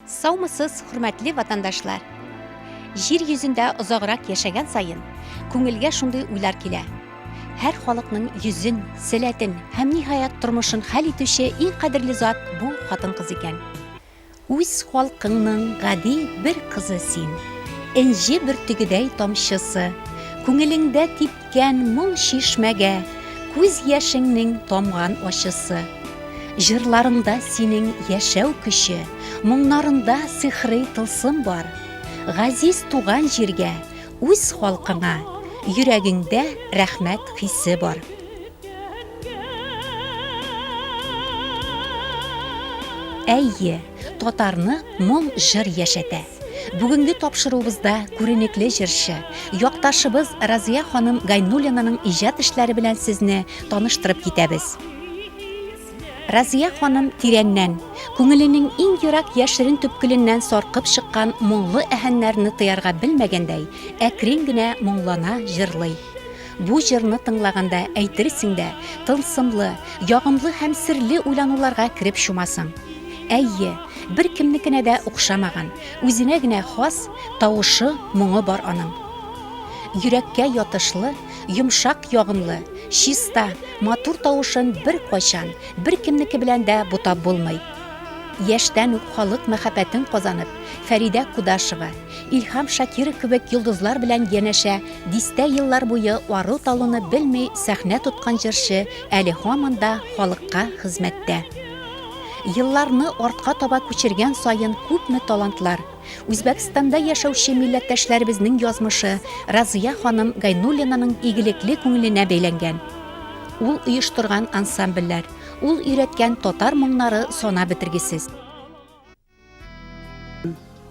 Саумысыз, хөрмәтле ватандашлар. Җир йөзендә озаграк яшәгән сайын, күңелгә шундый уйлар килә. Һәр халыкның йөзен, сәләтен һәм ниһаять тормышын хәл итүче иң кадерле зат бу хатын-кыз икән. Үз халкыңның гади бер кызы син, энҗе бөртегедәй тамчысы, күңелеңдә типкән моң шишмәгә, күз яшеңнең тамган ачысы. Җырларыңда синең яшәү көче, моңнарында сихри тылсым бар. Газиз туган җиргә, үз халкыңа, йөрәгеңдә рәхмәт хисе бар. Әйе, татарны моң җыр яшәтә. Бүгенге тапшыруыбызда күренекле җырчы, якташыбыз Разия ханым Гайнуллинаның иҗат эшләре белән сезне таныштырып китәбез. Разия ханым тирәннән, күңеленең иң ерак яшерен төпкеленнән саркып чыккан моңлы әһәннәрне тыярга белмәгәндәй, әкрен генә моңлана җырлый. Бу җырны тыңлаганда әйтерсең дә, тылсымлы, ягымлы һәм серле уйлануларга кирип шумасың. Әйе, бер кемнекенә дә охшамаган, үзенә генә хас тавышы, моңы бар аның. Йөрәккә ятышлы, йомшак ягымлы, чиста, матур тавышын бер кайчан, бер кемнеке белән дә бутап булмый. Яшьтән үк халык мәхәббәтен казанып, Фәридә Кудашева, Илһам Шакиров кебек йолдызлар белән янәшә, дистә еллар буе ару талуны белми сәхнә тоткан җырчы әле һаман да халыкка хезмәттә. Йылларны артка таба күчергән сайын күпме талантлар, Үзбәкстанда яшәүче милләттәшләребезнең язмышы Разия ханым Гайнуллинаның игелекле күңеленә бәйләнгән. Ул оештырган ансамбльләр, ул өйрәткән татар моңнары сана бетергесез.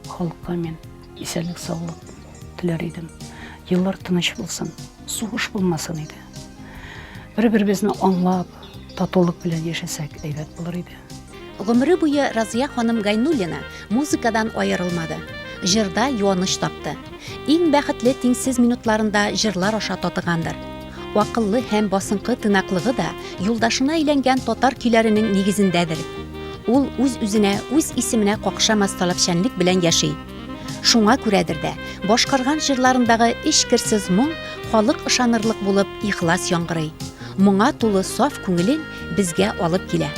Халыкка мен исәнлек саулык теләр идем. Еллар тыныч булсын, сугыш булмасын иде. Бер-беребезне аңлап, татулык белән яшәсәк әйбәт булыр иде. Гомере буе Разия ханым Гайнуллина музыкадан аерылмады. Җырда юаныч тапты. Иң бәхетле тиңсез минутларында җырлар аша татыгандыр. Акыллы һәм басынкы тынаклыгы да юлдашына әйләнгән татар көйләренең нигезендәдер. Ул үз-үзенә, үз исеменә какшамас таләпчәнлек белән яши. Шуңа күрәдер дә, башкарган җырларындагы эчкерсез моң халык ышанырлык булып ихлас яңгырый. Моңа тулы саф күңелен безгә алып килә.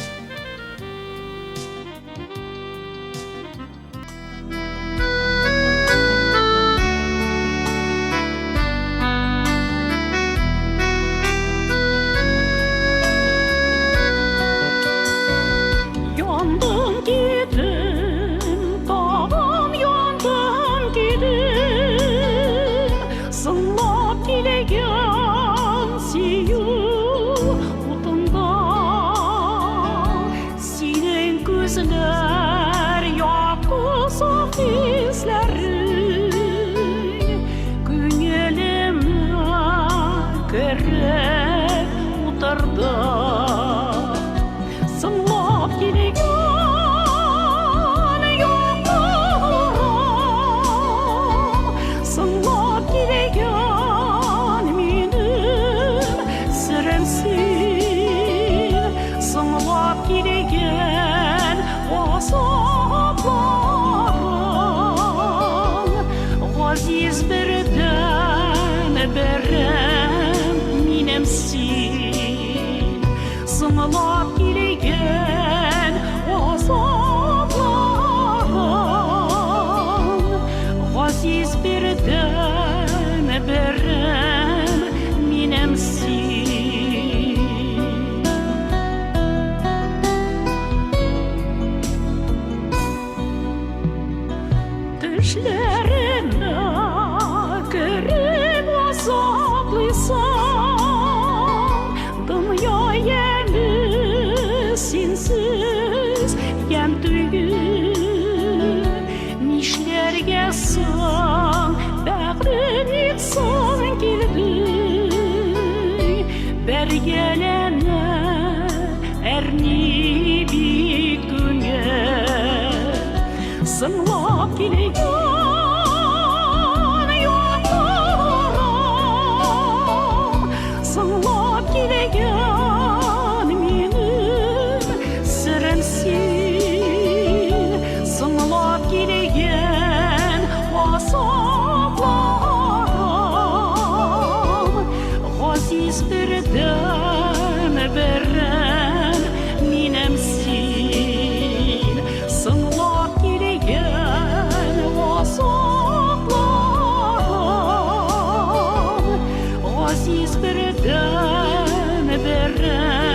килеген васапларым газиз бердем берем минем син сынлап килеген васапларым газиз бердем берем